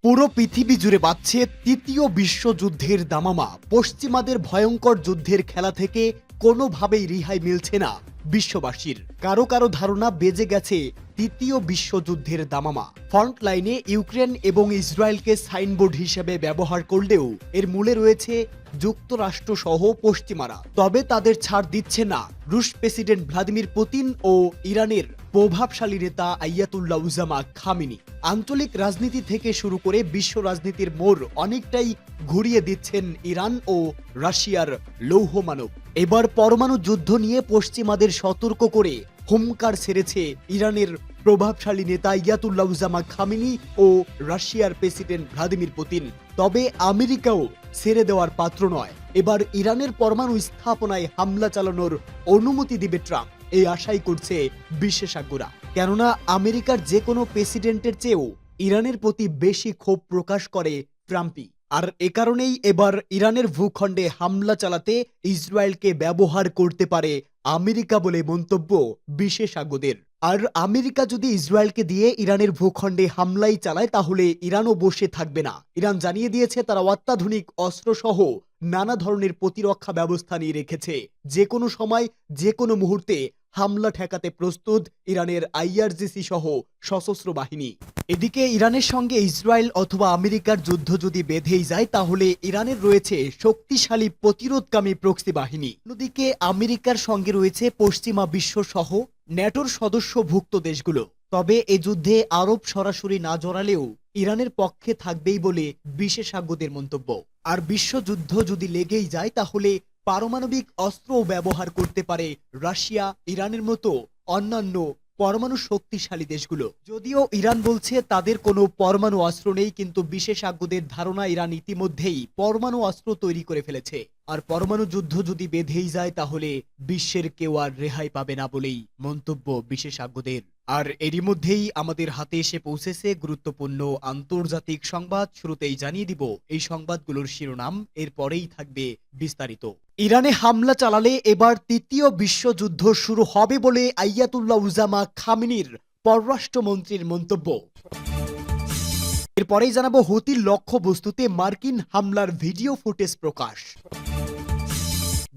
পুরো পৃথিবী জুড়ে বাজছে তৃতীয় বিশ্বযুদ্ধের দামামা। পশ্চিমাদের ভয়ঙ্কর যুদ্ধের খেলা থেকে কোনোভাবেই রেহাই মিলছে না বিশ্ববাসীর। কারো কারো ধারণা বেজে গেছে তৃতীয় বিশ্বযুদ্ধের দামামা। ফ্রন্ট লাইনে ইউক্রেন এবং ইসরায়েলকে সাইনবোর্ড হিসেবে ব্যবহার করলেও এর মূলে রয়েছে যুক্তরাষ্ট্র সহ পশ্চিমারা। তবে তাদের ছাড় দিচ্ছে না রুশ প্রেসিডেন্ট ভ্লাদিমির পুতিন ও ইরানের প্রভাবশালী নেতা আয়াতুল্লাহ উজামা খামেনি। আঞ্চলিক রাজনীতি থেকে শুরু করে বিশ্ব রাজনীতির মোড় অনেকটাই ঘুরিয়ে দিচ্ছেন ইরান ও রাশিয়ার লৌহ মানব। এবার পরমাণু যুদ্ধ নিয়ে পশ্চিমাদের সতর্ক করে হুমকার ছেড়েছে ইরানের প্রভাবশালী নেতা আয়াতুল্লাহ উজামা খামেনি ও রাশিয়ার প্রেসিডেন্ট ভ্লাদিমির পুতিন। তবে আমেরিকাও ছেড়ে দেওয়ার পাত্র নয়। এবার ইরানের পরমাণু স্থাপনায় হামলা চালানোর অনুমতি দিবে ট্রাম্প, এই আশাই করছে বিশেষজ্ঞরা। কেননা আমেরিকার যে কোনো প্রেসিডেন্টের চেয়েও ইরানের প্রতি বেশি ক্ষোভ প্রকাশ করে ট্রাম্পই। আর এ কারণেই এবার ইরানের ভূখণ্ডে হামলা চালাতে ইসরায়েলকে ব্যবহার করতে পারে আমেরিকা বলে মন্তব্য বিশেষজ্ঞদের। আর আমেরিকা যদি ইসরায়েলকে দিয়ে ইরানের ভূখণ্ডে হামলাই চালায় তাহলে ইরানও বসে থাকবে না। ইরান জানিয়ে দিয়েছে তারা অত্যাধুনিক অস্ত্রসহ নানা ধরনের প্রতিরক্ষা ব্যবস্থা নিয়ে রেখেছে। যে কোনো সময় যে কোনো মুহূর্তে হামলা ঠেকাতে প্রস্তুত ইরানের আইআরজিসি সহ সশস্ত্র বাহিনী। এদিকে ইরানের সঙ্গে ইসরায়েল অথবা আমেরিকার যুদ্ধ যদি বেঁধেই যায় তাহলে ইরানের রয়েছে শক্তিশালী প্রতিরোধকামী প্রক্সি বাহিনী। অন্যদিকে আমেরিকার সঙ্গে রয়েছে পশ্চিমা বিশ্ব সহ ন্যাটোর সদস্যভুক্ত দেশগুলো। তবে এ যুদ্ধে আরব সরাসরি না জড়ালেও ইরানের পক্ষে থাকবেই বলে বিশেষজ্ঞদের মন্তব্য। আর বিশ্বযুদ্ধ যদি লেগেই যায় তাহলে পারমাণবিক অস্ত্রও ব্যবহার করতে পারে রাশিয়া, ইরানের মতো অন্যান্য পরমাণু শক্তিশালী দেশগুলো। যদিও ইরান বলছে তাদের কোনো পরমাণু অস্ত্র নেই, কিন্তু বিশেষজ্ঞদের ধারণা ইরান ইতিমধ্যেই পরমাণু অস্ত্র তৈরি করে ফেলেছে। আর পরমাণু যুদ্ধ যদি বেঁধেই যায় তাহলে বিশ্বের কেউ আর রেহাই পাবে না বলেই মন্তব্য বিশেষজ্ঞদের। আর এরই মধ্যেই আমাদের হাতে এসে পৌঁছেছে গুরুত্বপূর্ণ আন্তর্জাতিক সংবাদ। শুরুতেই জানিয়ে দিব এই সংবাদগুলোর শিরোনাম, এরপরেই থাকবে বিস্তারিত। ইরানে হামলা চালালে এবার তৃতীয় বিশ্বযুদ্ধ শুরু হবে বলে আয়াতুল্লাহ উজামা খামেনির পররাষ্ট্রমন্ত্রীর মন্তব্য। এরপরেই জানাবো হুতির লক্ষ্যবস্তুতে মার্কিন হামলার ভিডিও ফুটেজ প্রকাশ।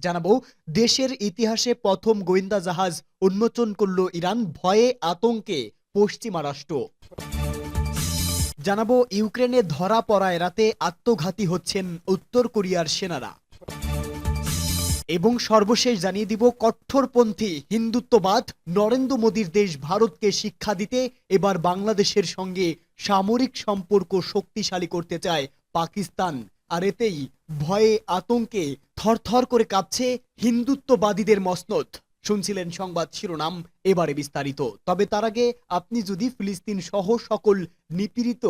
জানাবো দেশের ইতিহাসে প্রথম গোয়েন্দা জাহাজ উন্মোচন করল ইরান, ভয়ে আতঙ্কে পশ্চিমা রাষ্ট্র। জানাবো ইউক্রেনে ধরা পড়া এড়াতে আত্মঘাতী হচ্ছেন উত্তর কোরিয়ার সেনারা। এবং সর্বশেষ জানিয়ে দিব কঠোরপন্থী হিন্দুত্ববাদ নরেন্দ্র মোদীর দেশ ভারতকে শিক্ষা দিতে এবার বাংলাদেশের সঙ্গে সামরিক সম্পর্ক শক্তিশালী করতে চায় পাকিস্তান। আর এতেই ভয়ে আতঙ্কে থরথর করে কাঁপছে হিন্দুত্ববাদীদের মসনদ। শুনছিলেন সংবাদ শিরোনাম, এবারে বিস্তারিত। তবে তার আগে আপনি যদি ফিলিস্তিন সহ সকল নিপীড়িত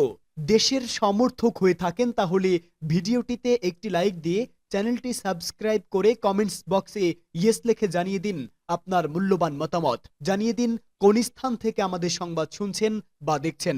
দেশের সমর্থক হয়ে থাকেন তাহলে ভিডিওটিতে একটি লাইক দিয়ে চ্যানেলটি সাবস্ক্রাইব করে কমেন্টস বক্সে ইয়েস লিখে জানিয়ে দিন আপনার মূল্যবান মতামত। জানিয়ে দিন কোন স্থান থেকে আমাদের সংবাদ শুনছেন বা দেখছেন।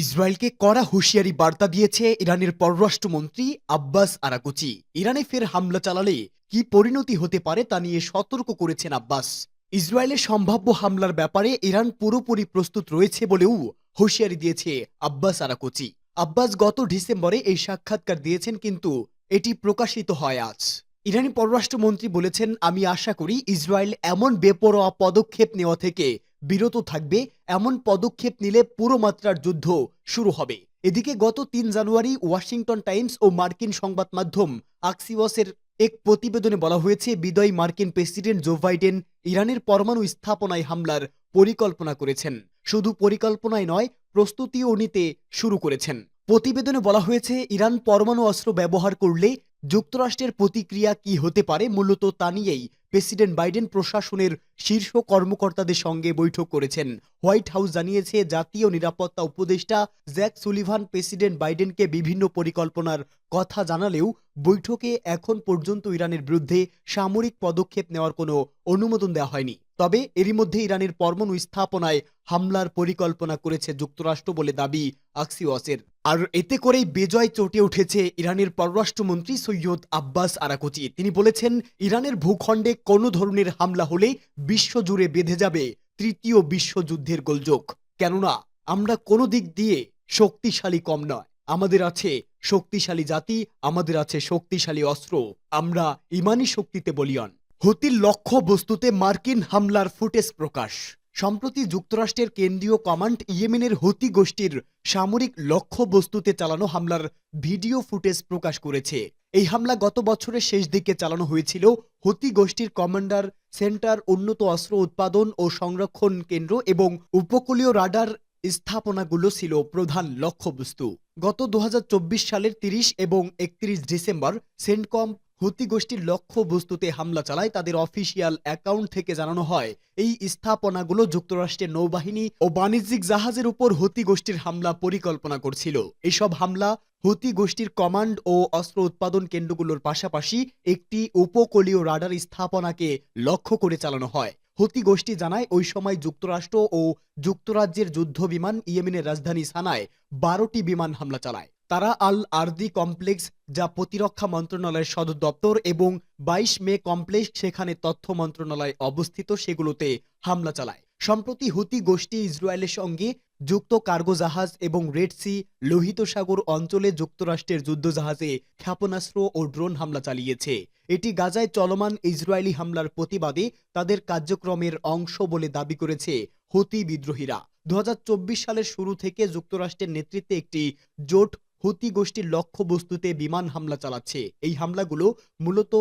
ইসরায়েলকে কড়া হুঁশিয়ারি বার্তা দিয়েছে ইরানের পররাষ্ট্রমন্ত্রী আব্বাস আরাকচি। ইরানে ফের হামলা চালালে কি পরিণতি হতে পারে তা নিয়ে সতর্ক করেছেন আব্বাস। ইসরায়েলের সম্ভাব্য হামলার ব্যাপারে ইরান পুরোপুরি প্রস্তুত রয়েছে বলেও হুঁশিয়ারি দিয়েছে আব্বাস আরাকচি। আব্বাস গত ডিসেম্বরে এই সাক্ষাৎকার দিয়েছেন, কিন্তু এটি প্রকাশিত হয় আজ। ইরানি পররাষ্ট্রমন্ত্রী বলেছেন, আমি আশা করি ইসরায়েল এমন বেপরোয়া পদক্ষেপ নেওয়া থেকে বিরত থাকবে। এমন পদক্ষেপ নিলে পুরো মাত্রার যুদ্ধ শুরু হবে। এদিকে গত 3 জানুয়ারি ওয়াশিংটন টাইমস ও মার্কিন সংবাদ মাধ্যম আক্সিওসের এক প্রতিবেদনে বলা হয়েছে বিদায়ী মার্কিন প্রেসিডেন্ট জো বাইডেন ইরানের পরমাণু স্থাপনায় হামলার পরিকল্পনা করেছেন। শুধু পরিকল্পনায় নয়, প্রস্তুতিও নিতে শুরু করেছেন। প্রতিবেদনে বলা হয়েছে ইরান পরমাণু অস্ত্র ব্যবহার করলে যুক্তরাষ্ট্রের প্রতিক্রিয়া কি হতে পারে, মূলত তা নিয়েই প্রেসিডেন্ট বাইডেন প্রশাসনের শীর্ষ কর্মকর্তাদের সঙ্গে বৈঠক করেছেন। হোয়াইট হাউস জানিয়েছে জাতীয় নিরাপত্তা উপদেষ্টা জ্যাক সুলিভান প্রেসিডেন্ট বাইডেনকে বিভিন্ন পরিকল্পনার কথা জানালেও বৈঠকে এখন পর্যন্ত ইরানের বিরুদ্ধে সামরিক পদক্ষেপ নেওয়ার কোনো অনুমোদন দেওয়া হয়নি। তবে এরই মধ্যে ইরানের পরমাণু স্থাপনায় হামলার পরিকল্পনা করেছে যুক্তরাষ্ট্র বলে দাবি আক্সিওসের। আর এতে করেই বেজয় চটে উঠেছে ইরানের পররাষ্ট্রমন্ত্রী সৈয়দ আব্বাস আরাকচি। তিনি বলেছেন, ইরানের ভূখণ্ডে কোনো ধরনের হামলা হলে বিশ্বজুড়ে বেঁধে যাবে তৃতীয় বিশ্বযুদ্ধের গোলযোগ। কেননা আমরা কোনো দিক দিয়ে শক্তিশালী কম নয়, আমাদের আছে শক্তিশালী জাতি, আমাদের আছে শক্তিশালী অস্ত্র, আমরা ইমানি শক্তিতে বলীয়ান। হুতির লক্ষ্য বস্তুতে মার্কিন হামলার ফুটেজ প্রকাশ। সম্প্রতি যুক্তরাষ্ট্রের কেন্দ্রীয় কমান্ড ইয়েমেনের হুতি গোষ্ঠীর সামরিক লক্ষ্য বস্তুতে চালানো হামলার ভিডিও ফুটেজ প্রকাশ করেছে। এই হামলা গত বছরের শেষ দিকে চালানো হয়েছিল। হুতি গোষ্ঠীর কমান্ডার সেন্টার, উন্নত অস্ত্র উৎপাদন ও সংরক্ষণ কেন্দ্র এবং উপকূলীয় রাডার স্থাপনাগুলো ছিল প্রধান লক্ষ্যবস্তু। গত ২০২৪ সালের ৩০ এবং ৩১ ডিসেম্বর সেন্টকম হুতি গোষ্ঠীর লক্ষ্য বস্তুতে হামলা চালায়। তাদের অফিসিয়াল অ্যাকাউন্ট থেকে জানানো হয়, এই স্থাপনাগুলো যুক্তরাষ্ট্রের নৌবাহিনী ও বাণিজ্যিক জাহাজের উপর হুতি গোষ্ঠীর হামলা পরিকল্পনা করছিল। এসব হামলা হুতি গোষ্ঠীর কমান্ড ও অস্ত্র উৎপাদন কেন্দ্রগুলোর পাশাপাশি একটি উপকূলীয় রাডার স্থাপনাকে লক্ষ্য করে চালানো হয়। হুতি গোষ্ঠী জানায়, ওই সময় যুক্তরাষ্ট্র ও যুক্তরাজ্যের যুদ্ধ বিমান ইয়েমেনের রাজধানী সানায় ১২টি বিমান হামলা চালায়। তারা আল আরদি কমপ্লেক্স, যা প্রতিরক্ষা মন্ত্রণালয়ের সদর দপ্তর, এবং ২২ মে কমপ্লেক্স, সেখানে তথ্য মন্ত্রণালয় অবস্থিত, সেগুলোতে হামলা চালায়। সম্প্রতি হুতি গোষ্ঠী ইসরায়েলের সঙ্গে যুক্ত কার্গো জাহাজ এবং রেড সি, লোহিত সাগর অঞ্চলে যুক্তরাষ্ট্রের যুদ্ধজাহাজে ক্ষেপণাস্ত্র ও ড্রোন হামলা চালিয়েছে। এটি গাজায় চলমান ইসরায়েলি হামলার প্রতিবাদে তাদের কার্যক্রমের অংশ বলে দাবি করেছে হুতি বিদ্রোহীরা। ২০২৪ সালের শুরু থেকে যুক্তরাষ্ট্রের নেতৃত্বে একটি জোট হুতি গোষ্ঠীর লক্ষ্যবস্তুতে বিমান হামলা চালাচ্ছে। এই হামলাগুলো মূলত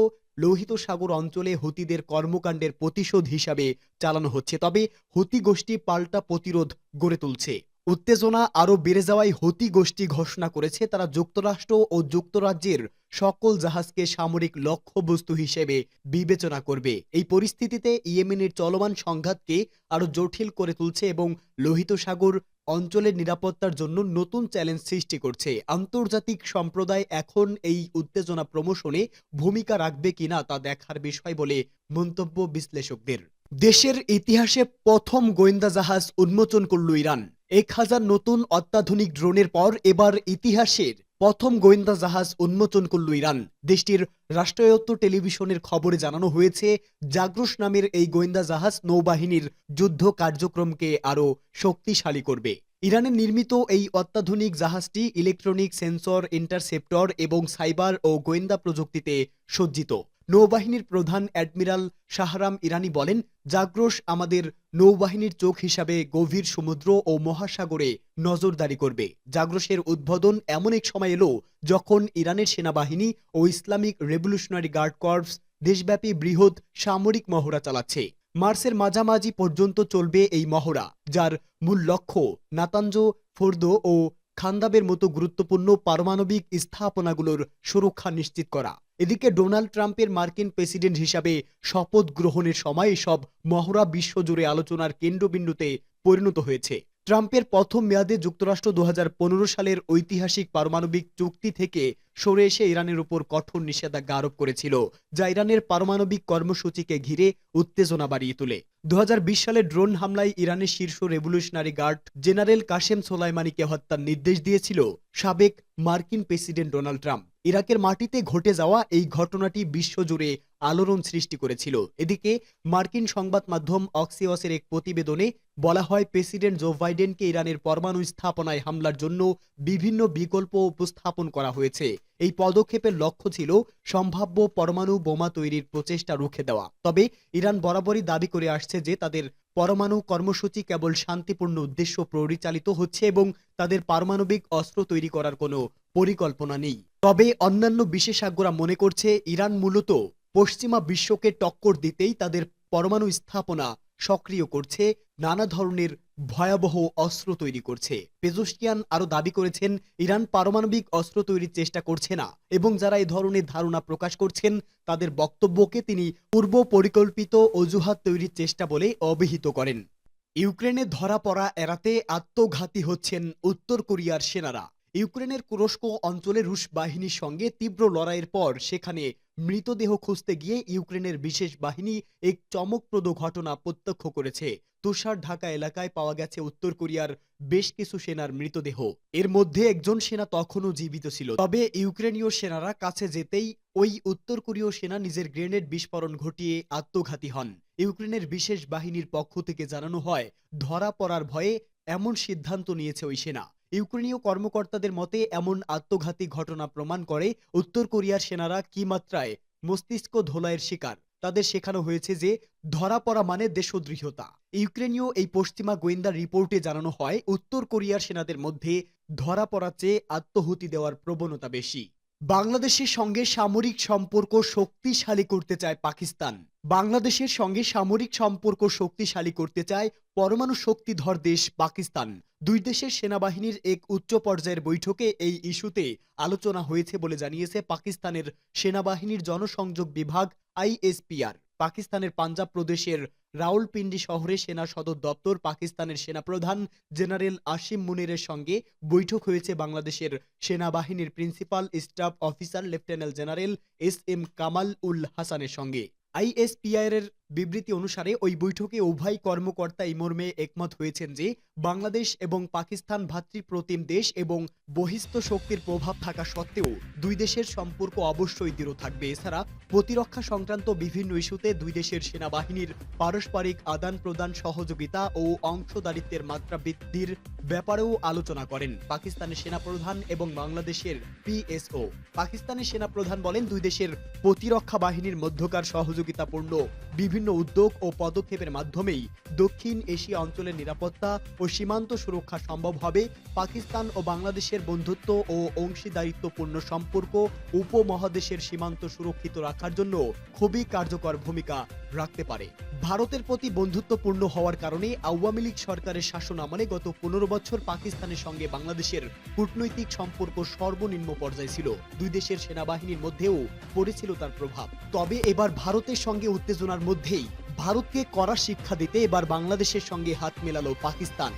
লোহিত সাগর অঞ্চলে হুতিদের কর্মকাণ্ডের প্রতিশোধ হিসাবে চালানো হচ্ছে। তবে হুতি গোষ্ঠী পাল্টা প্রতিরোধ গড়ে তুলছে। উত্তেজনা আরও বেড়ে যাওয়ায় হুতি গোষ্ঠী ঘোষণা করেছে, তারা যুক্তরাষ্ট্র ও যুক্তরাজ্যের সকল জাহাজকে সামরিক লক্ষ্যবস্তু হিসেবে বিবেচনা করবে। এই পরিস্থিতিতে ইয়েমেনের চলমান সংঘাতকে আরও জটিল করে তুলছে এবং লোহিত সাগর অঞ্চলের নিরাপত্তার জন্য নতুন চ্যালেঞ্জ সৃষ্টি করছে। আন্তর্জাতিক সম্প্রদায় এখন এই উত্তেজনা প্রশমনে ভূমিকা রাখবে কিনা তা দেখার বিষয় বলে মন্তব্য বিশ্লেষকদের। দেশের ইতিহাসে প্রথম গোয়েন্দা জাহাজ উন্মোচন করল ইরান। ১,০০০ নতুন অত্যাধুনিক ড্রোনের পর এবার ইতিহাসের প্রথম গোয়েন্দা জাহাজ উন্মোচন করল ইরান। দেশটির রাষ্ট্রায়ত্ত টেলিভিশনের খবরে জানানো হয়েছে, জাগ্রস নামের এই গোয়েন্দা জাহাজ নৌবাহিনীর যুদ্ধ কার্যক্রমকে আরও শক্তিশালী করবে। ইরানের নির্মিত এই অত্যাধুনিক জাহাজটি ইলেকট্রনিক সেন্সর, ইন্টারসেপ্টর এবং সাইবার ও গোয়েন্দা প্রযুক্তিতে সজ্জিত। নৌবাহিনীর প্রধান অ্যাডমিরাল শাহরাম ইরানি বলেন, জাগ্রস আমাদের নৌবাহিনীর চোখ হিসাবে গভীর সমুদ্র ও মহাসাগরে নজরদারি করবে। জাগ্রসের উদ্বোধন এমন এক সময় এলো যখন ইরানের সেনাবাহিনী ও ইসলামিক রেভলিউশনারি গার্ড কর্পস দেশব্যাপী বৃহৎ সামরিক মহড়া চালাচ্ছে। মার্চের মাঝামাঝি পর্যন্ত চলবে এই মহড়া, যার মূল লক্ষ্য নাতাঞ্জ, ফোর্দো ও খান্দাবের মতো গুরুত্বপূর্ণ পারমাণবিক স্থাপনাগুলোর সুরক্ষা নিশ্চিত করা। এদিকে ডোনাল্ড ট্রাম্পের মার্কিন প্রেসিডেন্ট হিসাবে শপথ গ্রহণের সময় এসব মহড়া বিশ্বজুড়ে আলোচনার কেন্দ্রবিন্দুতে পরিণত হয়েছে। ট্রাম্পের প্রথম মেয়াদে যুক্তরাষ্ট্র ২০১৫ সালের ঐতিহাসিক পারমাণবিক চুক্তি থেকে সরে এসে ইরানের উপর কঠোর নিষেধাজ্ঞা আরোপ করেছিল, যা ইরানের পারমাণবিক কর্মসূচিকে ঘিরে উত্তেজনা বাড়িয়ে তোলে। ২০২০ সালে ড্রোন হামলায় ইরানের শীর্ষ রেভলিউশনারি গার্ড জেনারেল কাশেম সোলাইমানিকে হত্যার নির্দেশ দিয়েছিল সাবেক মার্কিন প্রেসিডেন্ট ডোনাল্ড ট্রাম্প। ইরাকের মাটিতে ঘটে যাওয়া এই ঘটনাটি বিশ্বজুড়ে আলোড়ন সৃষ্টি করেছিল। এদিকে মার্কিন সংবাদ মাধ্যম অক্সিওসের এক প্রতিবেদনে বলা হয়, প্রেসিডেন্ট জো বাইডেনকে ইরানের পরমাণু স্থাপনায় হামলার জন্য বিভিন্ন বিকল্প উপস্থাপন করা হয়েছে। এই পদক্ষেপের লক্ষ্য ছিল সম্ভাব্য পরমাণু বোমা তৈরির প্রচেষ্টা রুখে দেওয়া। তবে ইরান বরাবরই দাবি করে আসছে যে তাদের পরমাণু কর্মসূচি কেবল শান্তিপূর্ণ উদ্দেশ্য পরিচালিত হচ্ছে এবং তাদের পারমাণবিক অস্ত্র তৈরি করার কোনো পরিকল্পনা নেই। তবে অন্যান্য বিশেষজ্ঞরা মনে করছে, ইরান মূলত পশ্চিমা বিশ্বকে টক্কর দিতেই তাদের পরমাণু স্থাপনা সক্রিয় করছে, নানা ধরনের ভয়াবহ অস্ত্র তৈরি করছে। পেজোশকিয়ান আরও দাবি করেছেন, ইরান পারমাণবিক অস্ত্র তৈরির চেষ্টা করছে না এবং যারা এই ধরনের ধারণা প্রকাশ করছেন তাদের বক্তব্যকে তিনি পূর্ব পরিকল্পিত অজুহাত তৈরির চেষ্টা বলে অভিহিত করেন। ইউক্রেনে ধরা পড়া এড়াতে আত্মঘাতী হচ্ছেন উত্তর কোরিয়ার সেনারা। ইউক্রেনের কুরস্ক অঞ্চলে রুশ বাহিনীর সঙ্গে তীব্র লড়াইয়ের পর সেখানে মৃতদেহ খুঁজতে গিয়ে ইউক্রেনের বিশেষ বাহিনী এক চমকপ্রদ ঘটনা প্রত্যক্ষ করেছে। তুষার ঢাকা এলাকায় পাওয়া গেছে উত্তর কোরিয়ার বেশ কিছু সেনার মৃতদেহ। এর মধ্যে একজন সেনা তখনও জীবিত ছিল। তবে ইউক্রেনীয় সেনারা কাছে যেতেই ওই উত্তর কোরীয় সেনা নিজের গ্রেনেড বিস্ফোরণ ঘটিয়ে আত্মঘাতী হন। ইউক্রেনের বিশেষ বাহিনীর পক্ষ থেকে জানানো হয়, ধরা পড়ার ভয়ে এমন সিদ্ধান্ত নিয়েছে ওই সেনা। ইউক্রেনীয় কর্মকর্তাদের মতে এমন আত্মঘাতী ঘটনা প্রমাণ করে উত্তর কোরিয়ার সেনারা কি মাত্রায় মস্তিষ্ক ধোলাইয়ের শিকার। তাদের শেখানো হয়েছে যে ধরা পড়া মানে দেশদ্রোহিতা। ইউক্রেনীয় এই পশ্চিমা গোয়েন্দা রিপোর্টে জানানো হয়, উত্তর কোরিয়ার সেনাদের মধ্যে ধরা পড়া চেয়ে আত্মহুতি দেওয়ার প্রবণতা বেশি। বাংলাদেশের সঙ্গে সামরিক সম্পর্ক শক্তিশালী করতে চায় পাকিস্তান। বাংলাদেশের সঙ্গে সামরিক সম্পর্ক শক্তিশালী করতে চায় পরমাণু শক্তিধর দেশ পাকিস্তান। দুই দেশের সেনাবাহিনীর এক উচ্চ পর্যায়ের বৈঠকে এই ইস্যুতে আলোচনা হয়েছে বলে জানিয়েছে পাকিস্তানের সেনাবাহিনীর জনসংযোগ বিভাগ আইএসপিআর। পাকিস্তানের পাঞ্জাব প্রদেশের রাওয়ালপিন্ডি শহরে সেনা সদর দপ্তর পাকিস্তানের সেনাপ্রধান জেনারেল আসিম মুনিরের সঙ্গে বৈঠক হয়েছে বাংলাদেশের সেনাবাহিনীর principal staff officer lieutenant general S M. Kamal ul হাসানের সঙ্গে। আইএসপিআর এর বিবৃতি অনুসারে ওই বৈঠকে উভয় কর্মকর্তা এই মর্মে একমত হয়েছেন যে বাংলাদেশ এবং পাকিস্তান ভ্রাতৃপ্রতিম দেশ এবং বহিস্থ শক্তির প্রভাব থাকা সত্ত্বেও দুই দেশের সম্পর্ক অবশ্যই দৃঢ় থাকবে। এছাড়া প্রতিরক্ষা সংক্রান্ত বিভিন্ন ইস্যুতে দুই দেশের সেনাবাহিনীর পারস্পরিক আদান প্রদান, সহযোগিতা ও অংশদারিত্বের মাত্রা বৃদ্ধির ব্যাপারেও আলোচনা করেন পাকিস্তানের সেনাপ্রধান এবং বাংলাদেশের পিএসও। পাকিস্তানের সেনাপ্রধান বলেন, দুই দেশের প্রতিরক্ষা বাহিনীর মধ্যকার সহযোগিতাপূর্ণ বিভিন্ন উদ্যোগ ও পদক্ষেপের মাধ্যমেই দক্ষিণ এশিয়া অঞ্চলের নিরাপত্তা ও সীমান্ত সুরক্ষা সম্ভব হবে। পাকিস্তান ও বাংলাদেশের বন্ধুত্ব ও অংশীদারিত্বপূর্ণ সম্পর্ক উপমহাদেশের সীমান্ত সুরক্ষিত রাখার জন্য খুবই কার্যকর ভূমিকা রাখতে পারে। ভারতের প্রতি বন্ধুত্বপূর্ণ হওয়ার কারণে আওয়ামী লীগ সরকারের শাসনামলে গত 15 বছর পাকিস্তানের সঙ্গে বাংলাদেশের কূটনৈতিক সম্পর্ক সর্বনিম্ন পর্যায়ে ছিল। দুই দেশের সেনাবাহিনীর মধ্যেও পড়েছিল তার প্রভাব। তবে এবার ভারতের সঙ্গে উত্তেজনার মধ্যেই ভারতকে কড়া শিক্ষা দিতে এবার বাংলাদেশের সঙ্গে হাত মেলালো পাকিস্তান।